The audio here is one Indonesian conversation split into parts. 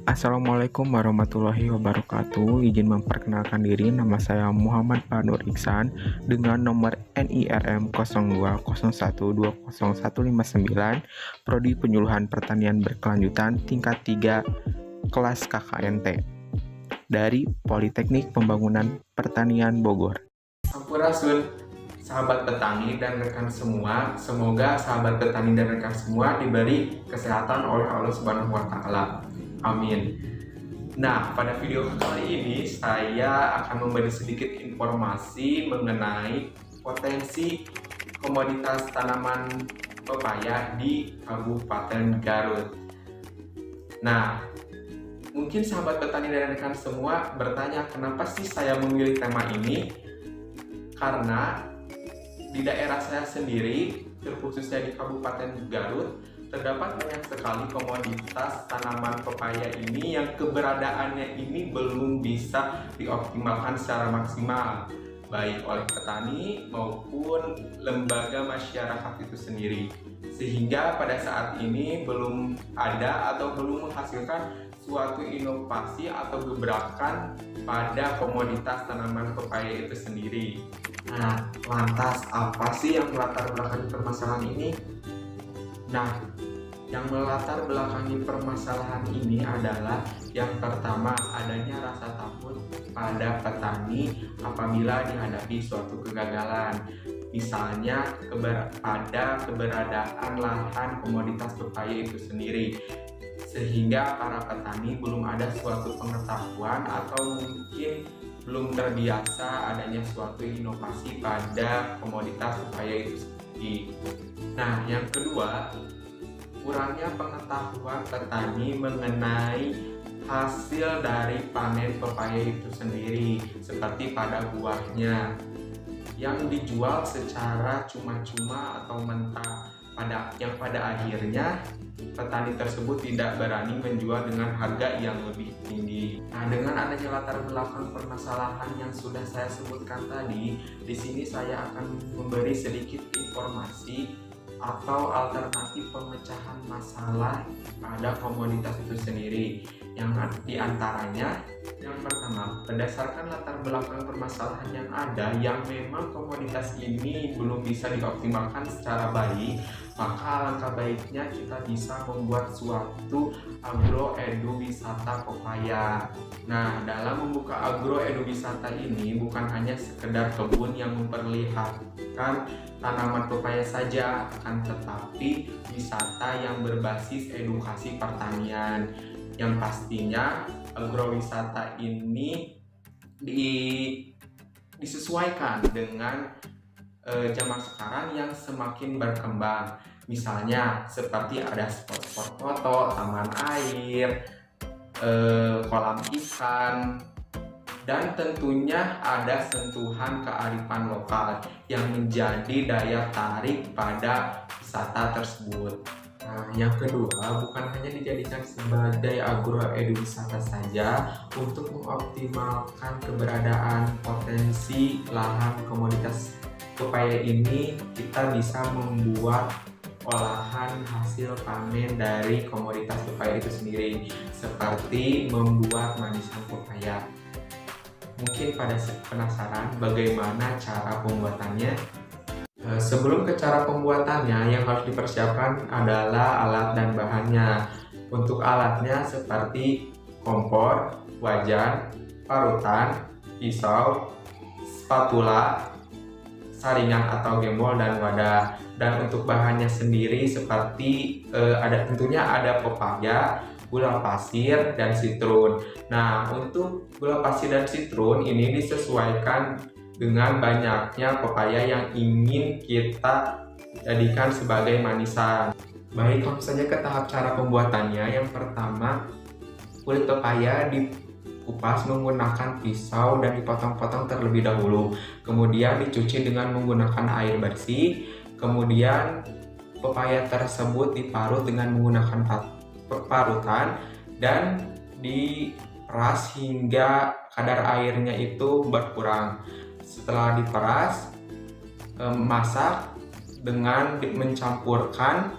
Assalamualaikum warahmatullahi wabarakatuh. Izin memperkenalkan diri, nama saya Muhammad Fanur Iksan dengan nomor NIRM 0201201159, Prodi Penyuluhan Pertanian Berkelanjutan tingkat 3 kelas KKNT dari Politeknik Pembangunan Pertanian Bogor. Sampurasun, sahabat petani dan rekan semua. Semoga sahabat petani dan rekan semua diberi kesehatan oleh Allah Subhanahu wa Ta'ala. Amin. Nah, pada video kali ini saya akan memberi sedikit informasi mengenai potensi komoditas tanaman pepaya di Kabupaten Garut. Nah, mungkin sahabat petani dan rekan semua bertanya, kenapa sih saya memilih tema ini? Karena di daerah saya sendiri, terkhususnya di Kabupaten Garut, terdapat banyak sekali komoditas tanaman pepaya ini yang keberadaannya ini belum bisa dioptimalkan secara maksimal, baik oleh petani maupun lembaga masyarakat itu sendiri. Sehingga pada saat ini belum ada atau belum menghasilkan suatu inovasi atau gebrakan pada komoditas tanaman pepaya itu sendiri. Nah, lantas apa sih yang melatar belakangi permasalahan ini? Nah, yang melatar belakangi permasalahan ini adalah yang pertama, adanya rasa takut pada petani apabila dihadapi suatu kegagalan. Misalnya pada keberadaan lahan komoditas pepaya itu sendiri, sehingga para petani belum ada suatu pengetahuan atau mungkin belum terbiasa adanya suatu inovasi pada komoditas pepaya itu sendiri. Nah, yang kedua, kurangnya pengetahuan petani mengenai hasil dari panen pepaya itu sendiri, seperti pada buahnya yang dijual secara cuma-cuma atau mentah, yang pada akhirnya petani tersebut tidak berani menjual dengan harga yang lebih tinggi. Nah, dengan adanya latar belakang permasalahan yang sudah saya sebutkan tadi, di sini saya akan memberi sedikit informasi atau alternatif pemecahan masalah pada komoditas itu sendiri. Yang diantaranya, yang pertama, berdasarkan latar belakang permasalahan yang ada, yang memang komoditas ini belum bisa dioptimalkan secara baik, maka alangkah baiknya kita bisa membuat suatu agroeduwisata pepaya. Nah, dalam membuka agroeduwisata ini bukan hanya sekedar kebun yang memperlihatkan tanaman pepaya saja, akan tetapi wisata yang berbasis edukasi pertanian. Yang pastinya agrowisata ini disesuaikan dengan zaman sekarang yang semakin berkembang. Misalnya seperti ada spot-spot foto, taman air, kolam ikan, dan tentunya ada sentuhan kearifan lokal yang menjadi daya tarik pada wisata tersebut. Nah, yang kedua, bukan hanya dijadikan sebagai agroeduwisata saja untuk mengoptimalkan keberadaan potensi lahan komoditas pepaya ini, kita bisa membuat olahan hasil panen dari komoditas pepaya itu sendiri, seperti membuat manisan pepaya. Mungkin pada penasaran bagaimana cara pembuatannya? Sebelum ke cara pembuatannya, yang harus dipersiapkan adalah alat dan bahannya. Untuk alatnya seperti kompor, wajan, parutan, pisau, spatula, saringan atau gembol, dan wadah. Dan untuk bahannya sendiri seperti tentunya ada pepaya, gula pasir, dan sitrun. Nah, untuk gula pasir dan sitrun ini disesuaikan dengan banyaknya pepaya yang ingin kita jadikan sebagai manisan. Baik, langsung saja ke tahap cara pembuatannya. Yang pertama, kulit pepaya dikupas menggunakan pisau dan dipotong-potong terlebih dahulu. Kemudian dicuci dengan menggunakan air bersih. Kemudian pepaya tersebut diparut dengan menggunakan parutan dan diperas hingga kadar airnya itu berkurang. Setelah diperas, masak dengan mencampurkan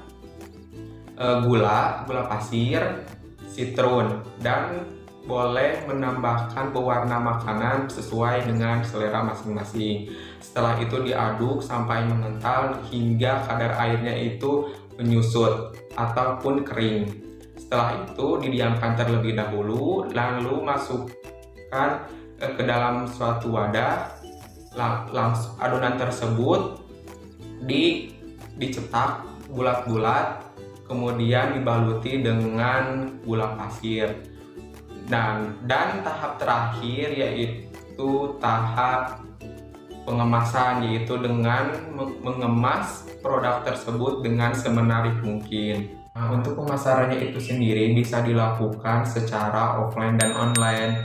gula pasir, sitrun, dan boleh menambahkan pewarna makanan sesuai dengan selera masing-masing. Setelah itu diaduk sampai mengental hingga kadar airnya itu menyusut ataupun kering. Setelah itu didiamkan terlebih dahulu, lalu masukkan ke dalam suatu wadah. Langsung adonan tersebut dicetak bulat-bulat, kemudian dibaluti dengan gula pasir. Dan tahap terakhir yaitu tahap pengemasan, yaitu dengan mengemas produk tersebut dengan semenarik mungkin. Nah, untuk pemasarannya itu sendiri bisa dilakukan secara offline dan online.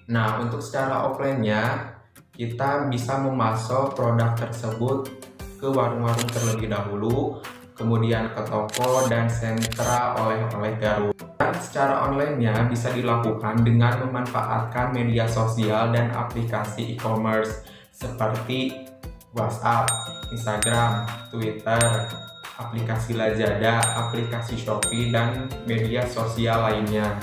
Nah, untuk secara offline-nya kita bisa memasok produk tersebut ke warung-warung terlebih dahulu, kemudian ke toko dan sentra oleh-oleh Garut. Dan secara online-nya bisa dilakukan dengan memanfaatkan media sosial dan aplikasi e-commerce seperti WhatsApp, Instagram, Twitter, aplikasi Lazada, aplikasi Shopee, dan media sosial lainnya.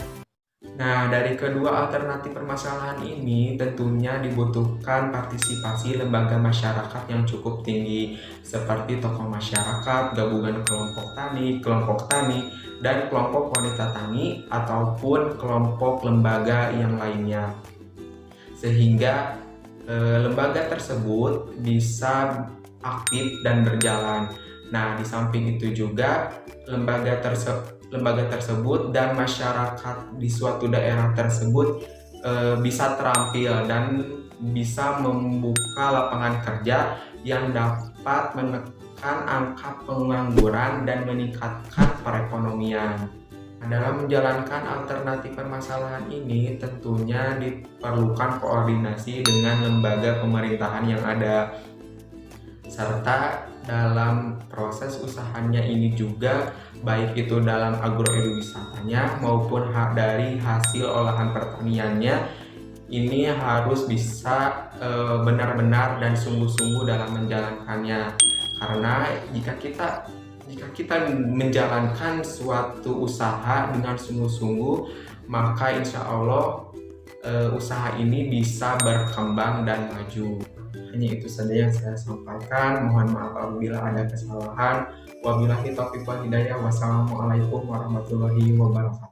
Nah, dari kedua alternatif permasalahan ini tentunya dibutuhkan partisipasi lembaga masyarakat yang cukup tinggi seperti tokoh masyarakat, gabungan kelompok tani, dan kelompok wanita tani ataupun kelompok lembaga yang lainnya. Sehingga lembaga tersebut bisa aktif dan berjalan. Nah, di samping itu juga lembaga tersebut dan masyarakat di suatu daerah tersebut bisa terampil dan bisa membuka lapangan kerja yang dapat menekan angka pengangguran dan meningkatkan perekonomian. Dalam menjalankan alternatif permasalahan ini tentunya diperlukan koordinasi dengan lembaga pemerintahan yang ada, serta dalam proses usahanya ini juga, baik itu dalam agrowisatanya maupun dari hasil olahan pertaniannya, ini harus bisa benar-benar dan sungguh-sungguh dalam menjalankannya. Karena jika kita menjalankan suatu usaha dengan sungguh-sungguh, maka insya Allah usaha ini bisa berkembang dan maju. Hanya itu saja yang saya sampaikan. Mohon maaf apabila ada kesalahan. Wabillahi taufiq wal hidayah. Wassalamualaikum warahmatullahi wabarakatuh.